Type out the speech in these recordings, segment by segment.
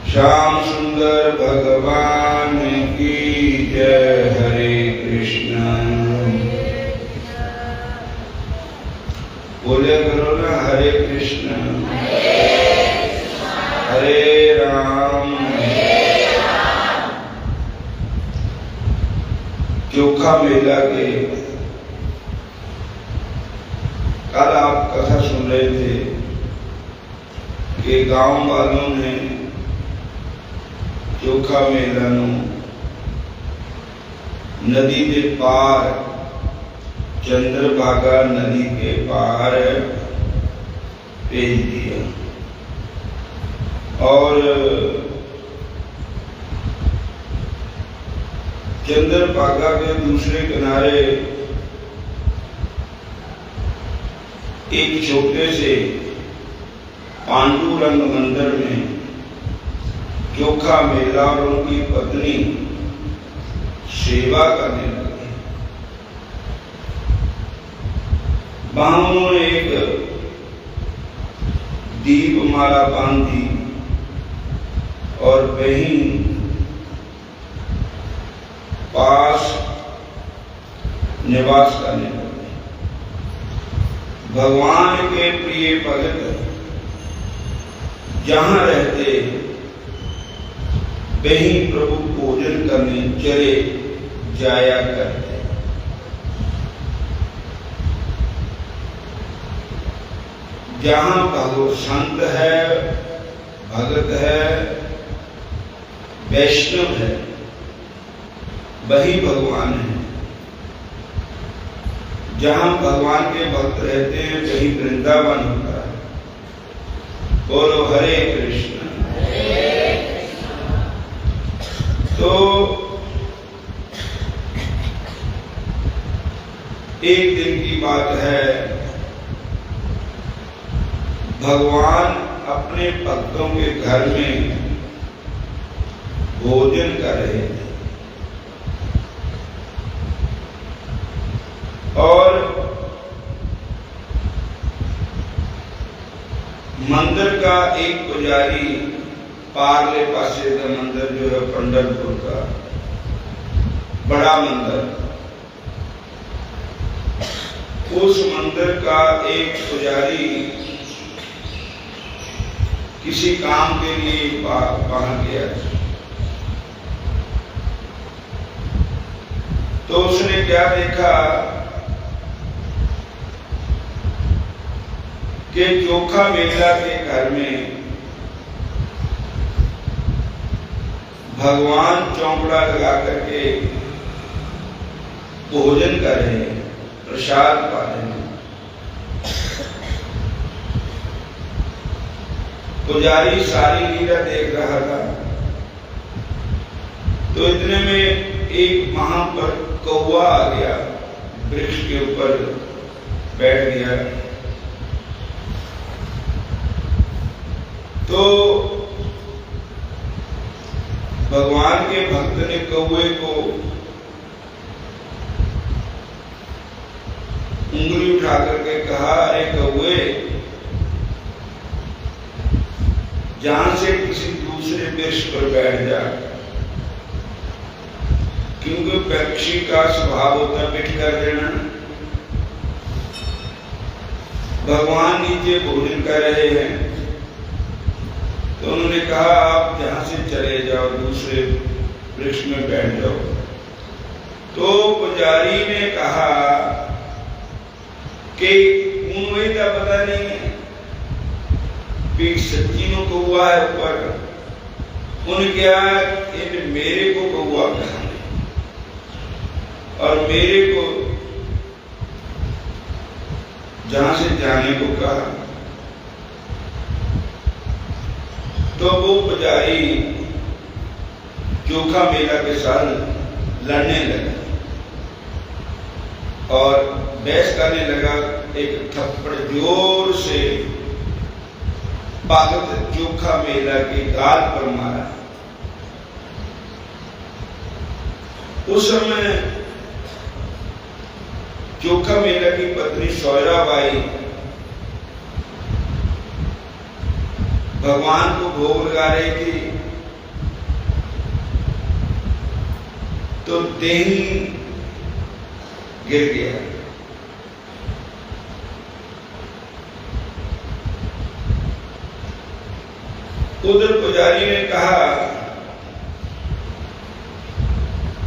श्याम सुंदर भगवान की जय। हरे कृष्ण बोले करो ना, हरे कृष्ण हरे राम। चोखा मेला के कल आप कथा सुन रहे थे कि गांव वालों ने चोखा मेला नदी के पार, चंद्रभागा नदी के पार भेज दिया और चंद्रभागा के दूसरे किनारे एक छोटे से पांडुरंग मंदिर में चोखा मेला और उनकी पत्नी सेवा करने लगे। वहां उन्होंने एक दीपमाला बांधी और वहीं पास निवास करने लगे। भगवान के प्रिय भक्त जहां रहते वहीं प्रभु भोजन करने चले जाया करते। जहां भगवत संत है, भगत है, वैष्णव है, वही भगवान है। जहां भगवान के भक्त रहते हैं वही वृंदावन होता है। बोलो हरे कृष्ण। तो एक दिन की बात है, भगवान अपने भक्तों के घर में भोजन कर रहे थे और मंदिर का एक पुजारी, पार्ले पासे का मंदिर जो है पंढरपुर का बड़ा मंदिर, उस मंदिर का एक पुजारी किसी काम के लिए वहां गया तो उसने क्या देखा कि चोखा मेला के घर में भगवान चौंपड़ा लगा करके भोजन कर रहे हैं, प्रसाद पा रहे हैं। पुजारी सारी लीला देख रहा था तो इतने में एक वहां पर कौवा आ गया, वृक्ष के ऊपर बैठ गया। तो भगवान के भक्त ने कौवे को उंगली उठा करके कहा, अरे कौवे, जहां से किसी दूसरे वृक्ष पर बैठ जा, क्योंकि पक्षी का स्वभाव होता है पिट कर देना। भगवान नीचे भोजन कर रहे हैं तो उन्होंने कहा, आप जहां से चले जाओ, दूसरे वृक्ष में बैठ जाओ। तो पुजारी ने कहा कि उन्हें का पता नहीं है कि सच्चीनों को हुआ है ऊपर। उन्हें क्या मेरे को हुआ कहा और मेरे को जहां से जाने को कहा। तो वो पुजारी चोखा मेला के साथ लड़ने लगा और बहस करने लगा। एक थप्पड़ जोर से भगत चोखा मेला के गाल पर मारा। उस समय चोखा मेला की पत्नी सौराबाई भगवान को भोग लगा रही थी, तो देह गिर गया। उधर पुजारी ने कहा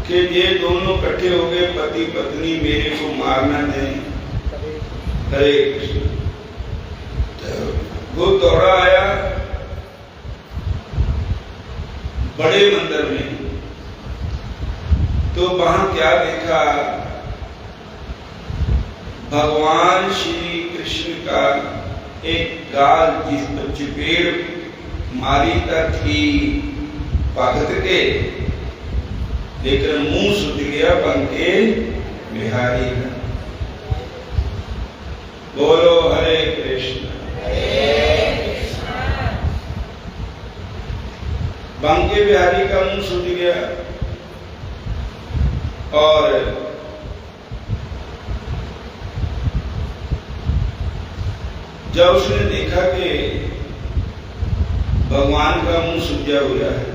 कि ये दोनों इकट्ठे हो गए, पति पत्नी, मेरे को मारना नहीं। हरे कृष्ण। वो दौड़ा आया बड़े मंदिर में, तो वहां क्या देखा, भगवान श्री कृष्ण का एक गाल जिस पर चपेट मारी थी भगत के, लेकिन मुंह सुध गया बंके बिहारी का। बोलो हरे कृष्ण। बंके बिहारी का मुंह सुध गया और जब उसने देखा कि भगवान का मुंह सूजा हुआ है,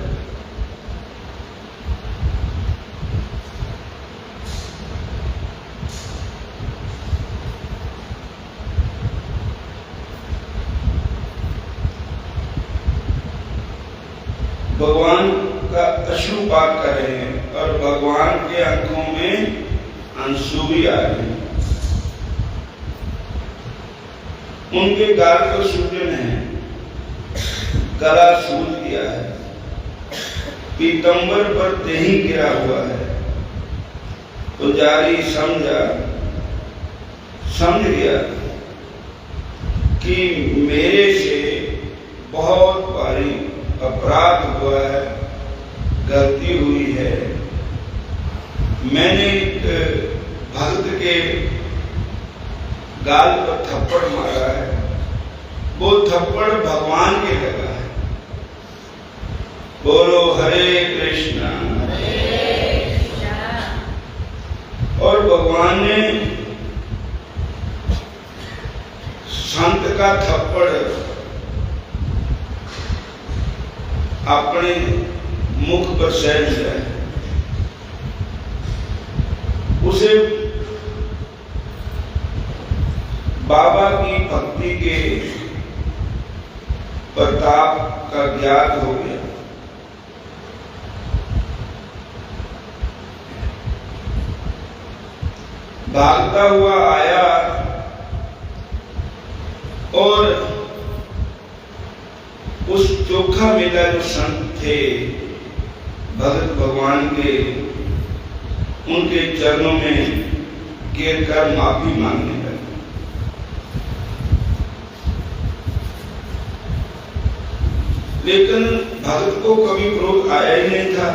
भगवान का अश्रुपात कर रहे हैं और भगवान के आंखों में आंसू भी आ रहे हैं। उनके गाल पर सूजन है, गला सूज गया है, पीतंबर पर दही गिरा हुआ है। पुजारी समझ गया कि मेरे से बहुत भारी अपराध हुआ है, गलती हुई है। मैंने एक भक्त के गाल पर थप्पड़ मारा है, वो थप्पड़ भगवान के लगा है। बोलो हरे कृष्णा। और भगवान ने संत का थप्पड़ अपने मुख पर सहज है, उसे बाबा की भक्ति के प्रताप का ज्ञात हो गया। भागता हुआ आया और उस चोखा मेला जो संत थे भगत भगवान के, उनके चरणों में गिर कर माफी मांगने लगे। लेकिन भगत को कभी क्रोध आया ही नहीं था,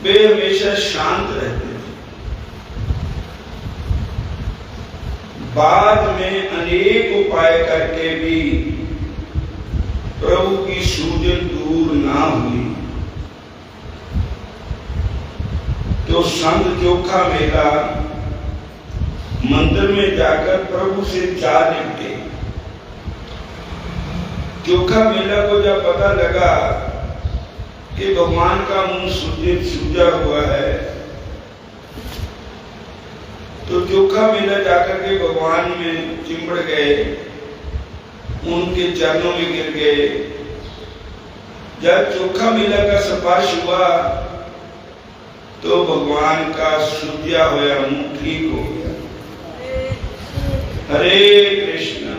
वे हमेशा शांत रहते थे। बाद में अनेक उपाय करके भी प्रभु की सूजन दूर ना हुई, तो संत चोखा मेला मंदिर में जाकर प्रभु से जा निपटे। चोखा मेला को जब पता लगा कि भगवान का मुंह सूजा हुआ है, तो चोखा मेला जाकर के भगवान में चिंबड़ गए, उनके चरणों में गिर गए। जब चोखा मेला का स्पर्श हुआ तो भगवान का सुधिया होया मुंह ठीक हो गया। हरे कृष्णा।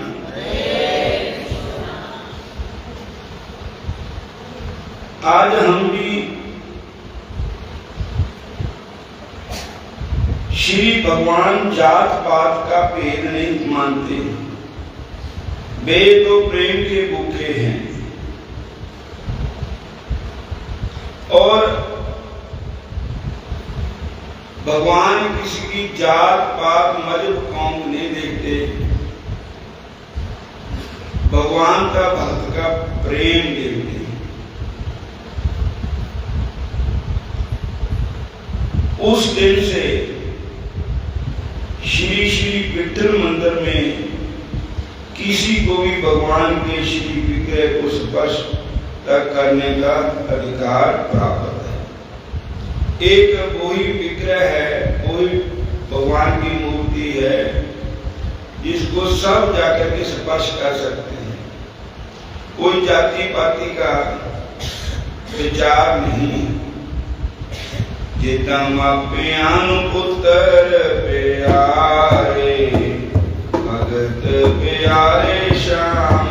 आज हम भी श्री भगवान जात पात का भेद नहीं मानते। वे तो प्रेम के भूखे हैं और भगवान किसी की जात पात मजहब कौम नहीं देखते। भगवान का भक्त का प्रेम देखते हैं। उस दिन से श्री श्री विठल मंदिर में किसी को भी भगवान के श्री विग्रह को स्पर्श करने का अधिकार प्राप्त है। एक वही विग्रह है, वही भगवान की मूर्ति है जिसको सब जाकर के स्पर्श कर सकते हैं। कोई जाति पाति का विचार नहीं। जितम प्यानु पुत्र प्यारे भगत प्यारे श्याम।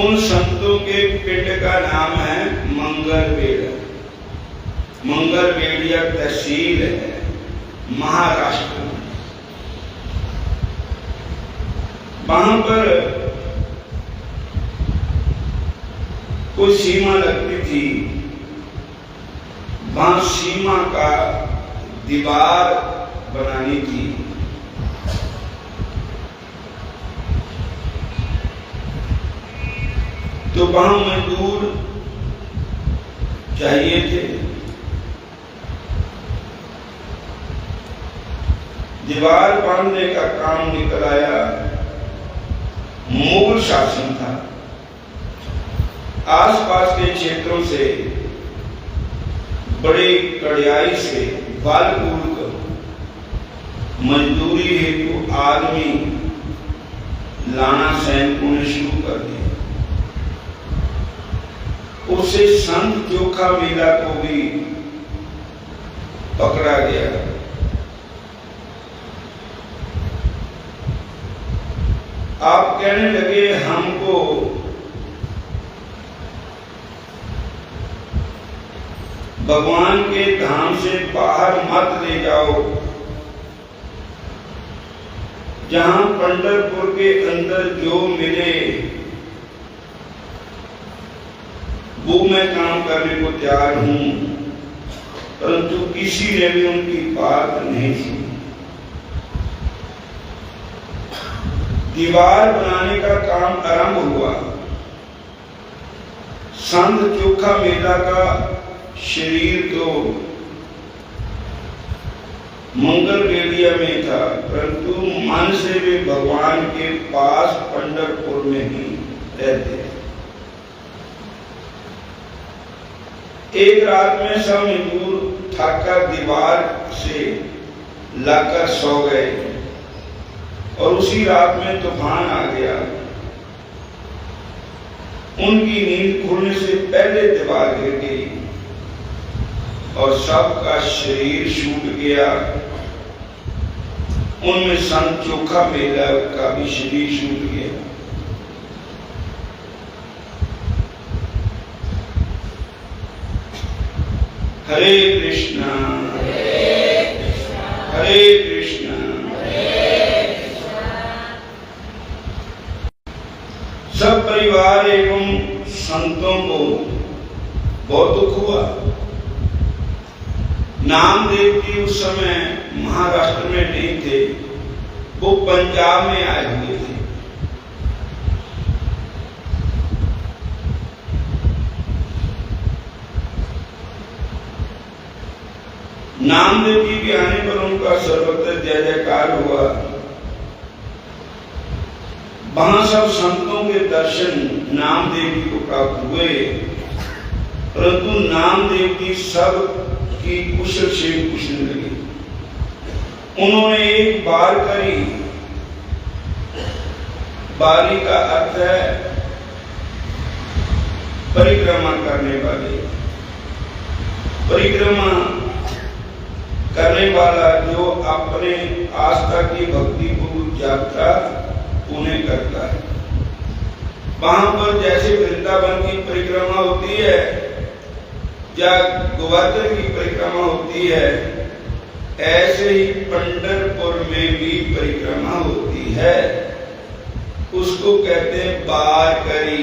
उन संतों के पिंड का नाम है मंगलवेढ़। मंगलवेढ़िया तहसील है महाराष्ट्र में। वहां पर कोई सीमा लगती थी। वहां सीमा का दीवार बनानी थी। तो वहां मजदूर चाहिए थे। दीवार बांधने का काम निकल आया। मुगल शासन था। आसपास के क्षेत्रों से बड़े कड़ियाई से बलपूर्वक मजदूरी हेतु आदमी लाना सैनिकों ने शुरू कर दिया। उसे संत चोखा मेला को भी पकड़ा गया। आप कहने लगे हमको भगवान के धाम से बाहर मत ले जाओ। जहां पंढरपुर के अंदर जो मिले वो मैं काम करने को तैयार हूं, परंतु किसी ने भी उनकी बात नहीं सुनी। दीवार बनाने का काम आरंभ हुआ। संत चोखा मेला का शरीर तो मंगलवेढ़िया में था, परंतु मन से वे भगवान के पास पंढरपुर में ही रहते। एक रात में सब मजदूर थककर दीवार से लगकर सो गए और उसी रात में तूफान आ गया। उनकी नींद खुलने से पहले दीवार गिर गई और सबका शरीर छूट गया। उनमें संत चोखा मेला का भी शरीर छूट गया। हरे कृष्णा हरे कृष्णा। सब परिवार एवं संतों को बहुत दुख हुआ। नामदेव जी उस समय महाराष्ट्र में नहीं थे, वो पंजाब में आए हुए थे। नामदेव जी के आने पर उनका सर्वत्र जय जयकार हुआ। वहां सब संतों के दर्शन नामदेव जी को प्राप्त हुए, परंतु नामदेव जी सब की कुशल से पूछने लगे। उन्होंने एक बार करी, बारी का अर्थ है परिक्रमा करने वाले, परिक्रमा करने वाला जो अपने आस्था की भक्ति पूर्वक यात्रा पुण्य करता है। वहां पर जैसे वृंदावन की परिक्रमा होती है या गोवर्धन की परिक्रमा होती है, ऐसे ही पंढरपुर में भी परिक्रमा होती है। उसको कहते हैं बार करी,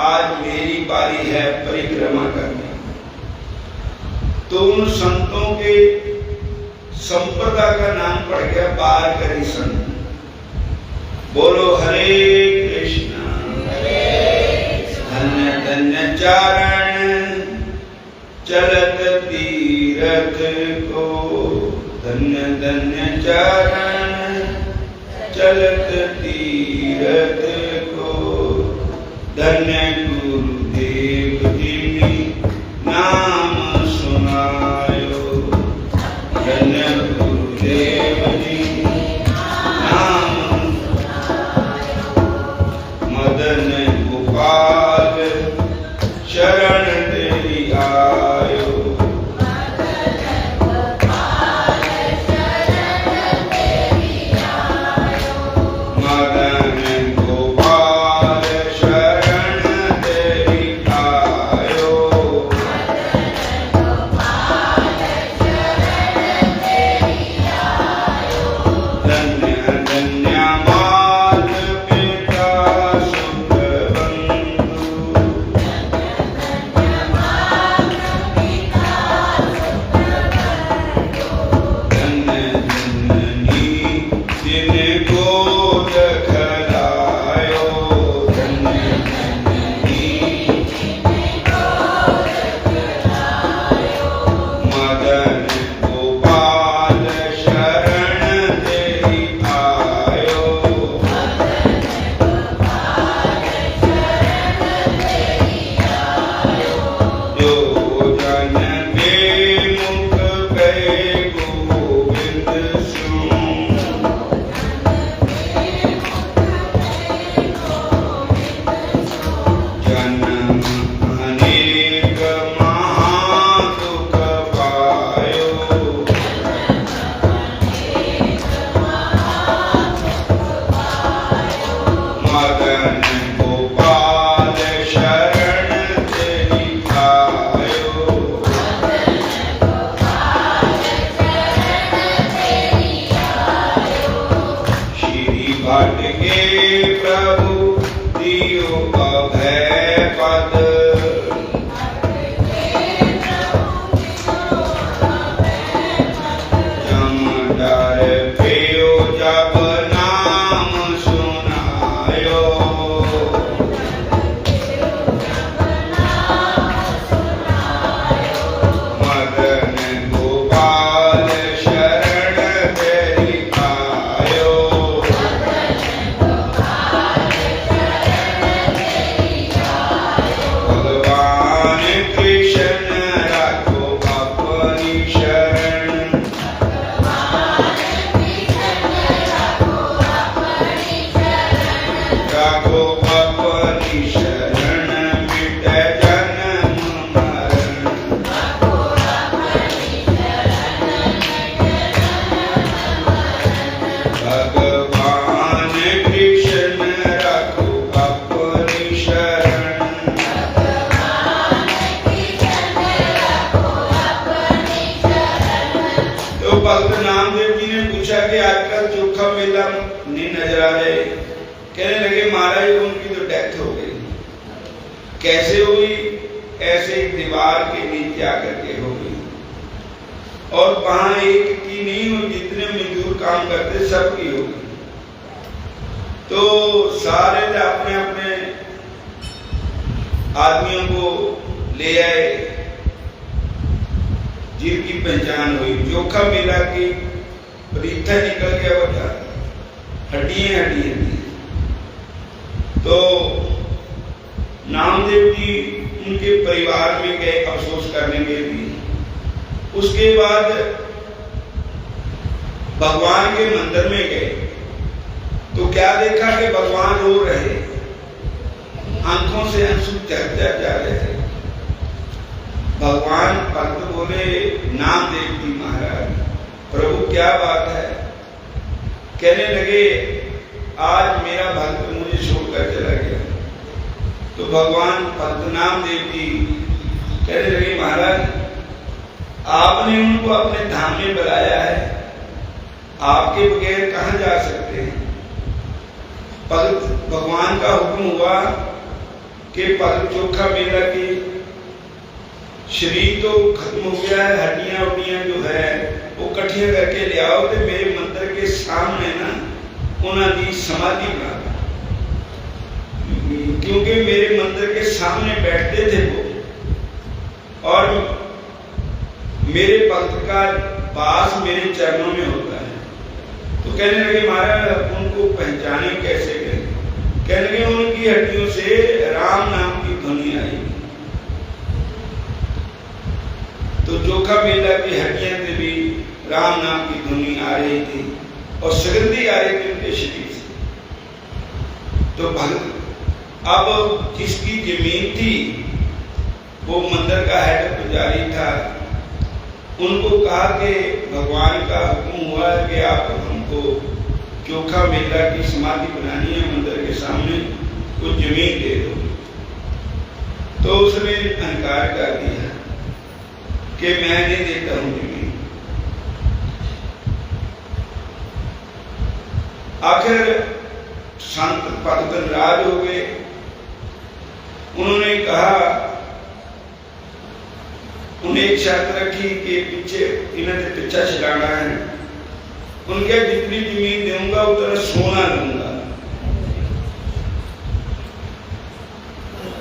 आज मेरी बारी है परिक्रमा करने। तो उन संतों के संप्रदाय का नाम पड़ गया बार करी संत। बोलो हरे कृष्णा धन्य धन्य चारण चलत तीरथ को, धन्य धन्य चारण चलत तीरथ को, धन्य गुरुदेव जी नाम सुनायो, धन्य गुरुदेव जी नाम मदन गोपाल शरण तेरी आयो, मदन गोपाल शरण भक्त नामदेव जी ने पूछा कि आजकल चोखा मेला नहीं नजर आ रहे। कहने लगे महाराज उनकी तो डेथ हो गई। कैसे हुई? ऐसे ही दीवार के नीचे आकर के हो गई। और वहां एक की नहीं, वो जितने मजदूर काम करते सबकी हो गई। तो सारे अपने अपने आदमियों को ले आए जिनकी पहचान हुई। चोखा मेला की रीठा निकल गया, बता हड्डियां हड्डियां। तो नामदेव जी उनके परिवार में गए अफसोस करने के लिए। उसके बाद भगवान के मंदिर में गए तो क्या देखा कि भगवान रो रहे, आंखों से आंसू झरते जा रहे थे। भगवान भक्त बोले नामदेव जी महाराज प्रभु क्या बात है? कहने लगे आज मेरा भक्त मुझे छोड़कर चला गया। तो भगवान भक्त नामदेव जी कहने लगे महाराज आपने उनको अपने धाम में बुलाया है, आपके बगैर कहां जा सकते हैं? भगवान का हुक्म हुआ कि भक्त चोखा मेला की शरीर तो खत्म हो गया है, हड्डियां उड्डियां जो है वो इकट्ठियां करके ले आओ तो मेरे मंदिर के सामने ना उन्होंने समाधि बना, क्योंकि मेरे मंदिर के सामने बैठते थे वो और मेरे भक्त का पास मेरे चरणों में होता है। तो कहने लगे महाराज उनको पहचाने कैसे गए? कहने लगे उनकी हड्डियों से राम नाम की ध्वनि आई। तो चोखा मेला की हड्डियां से भी राम नाम की ध्वनि आ रही थी और सुगंधी आ रही थी उनके शरीर से। तो भक्त अब जिसकी जमीन थी वो मंदिर का हेड पुजारी था, उनको कहा कि भगवान का हुक्म हुआ कि आप हमको चोखा मेला की समाधि बनानी है मंदिर के सामने, कुछ जमीन दे दो। तो उसने इनकार कर दिया कि मैं नहीं देता हूं जमीन। आखिर संत भक्त नाराज हो गए। उन्होंने कहा, उन्हें एक शर्त रखी कि पीछे इन्हें पीछा छुड़ाना है। उनके जितनी जमीन दूंगा उतना सोना लूंगा।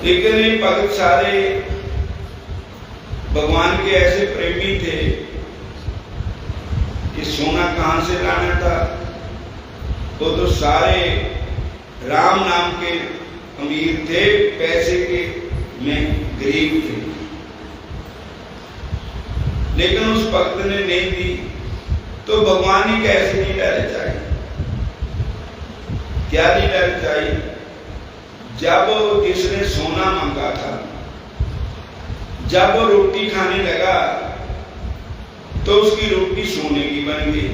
लेकिन ये भक्त सारे भगवान के ऐसे प्रेमी थे कि सोना कहां से लाना था? वो तो सारे राम नाम के अमीर थे, पैसे के में गरीब थे। लेकिन उस भक्त ने नहीं दी। तो भगवान ने कैसे लीला रचाई? क्या लीला रचाई? जब जिसने सोना मांगा था, जब वो रोटी खाने लगा तो उसकी रोटी सोने की बन गई।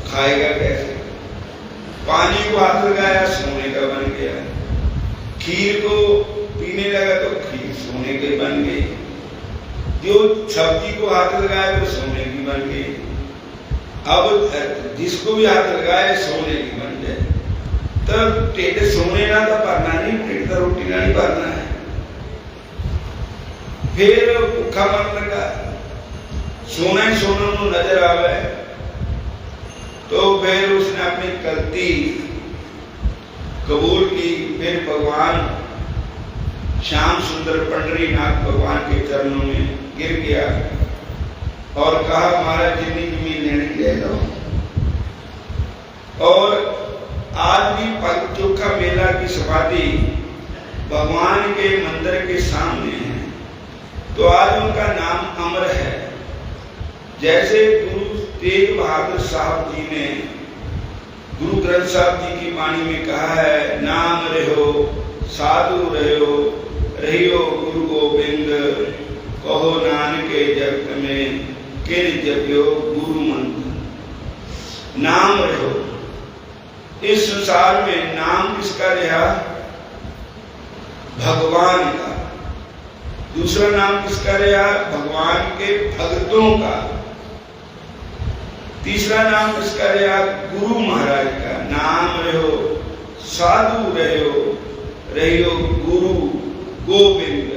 खाएगा कैसे? पानी को हाथ लगाया सोने का बन गया। खीर को पीने लगा तो खीर सोने के बन गई। जो सब्जी को हाथ लगाए तो सोने की बन गई। अब जिसको भी हाथ लगाए सोने की बन जाए। तो पेट सोने ना तो भरना नहीं, पेट तो रोटी ना नहीं भरना है। फिर भूखा मन लगा, सोना ही सोना नजर आ गए। तो फिर उसने अपनी गलती कबूल की। फिर भगवान श्याम सुंदर पंडरीनाथ भगवान के चरणों में गिर गया और कहा महाराज जितनी जमीन लेने ले लो। और आज भी भक्त चोखा मेला की समाधि भगवान के मंदिर के सामने है। तो आज उनका नाम अमर है। जैसे गुरु तेग बहादुर साहब जी ने गुरु ग्रंथ साहब जी की वाणी में कहा है, नाम रहो साधु रहियो गुरु गोविंद, कहो नानक जगत में किन जपियो गुरु मंत्र। नाम रहो। इस संसार में नाम किसका रहा? भगवान का। दूसरा नाम किसका रहा? भगवान के भक्तों का। तीसरा नाम इसका रहा गुरु महाराज का। नाम रहो साधु रहो गुरु गोविंद,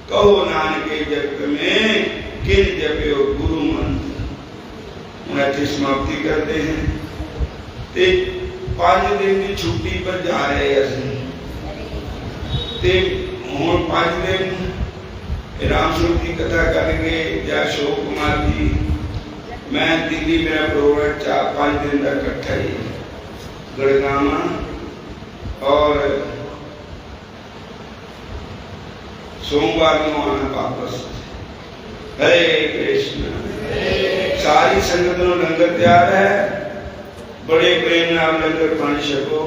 कहो नानक जप में किन जपयो गुरु मंत्र। उन्हें समाप्ति करते हैं। ते 5 दिन की छुट्टी पर जा रहे हैं। हम 5 दिन राम स्वरूप की कथा करेंगे या अशोक कुमार जी। मैं दिल्ली मेरा प्रोग्राम 4-5 दिन का इकट्ठा ही गड़गामा और सोमवार को आना वापस। हरे कृष्ण। सारी संगत लंगर तैयार है, बड़े प्रेम नाम लंगर पानी छको।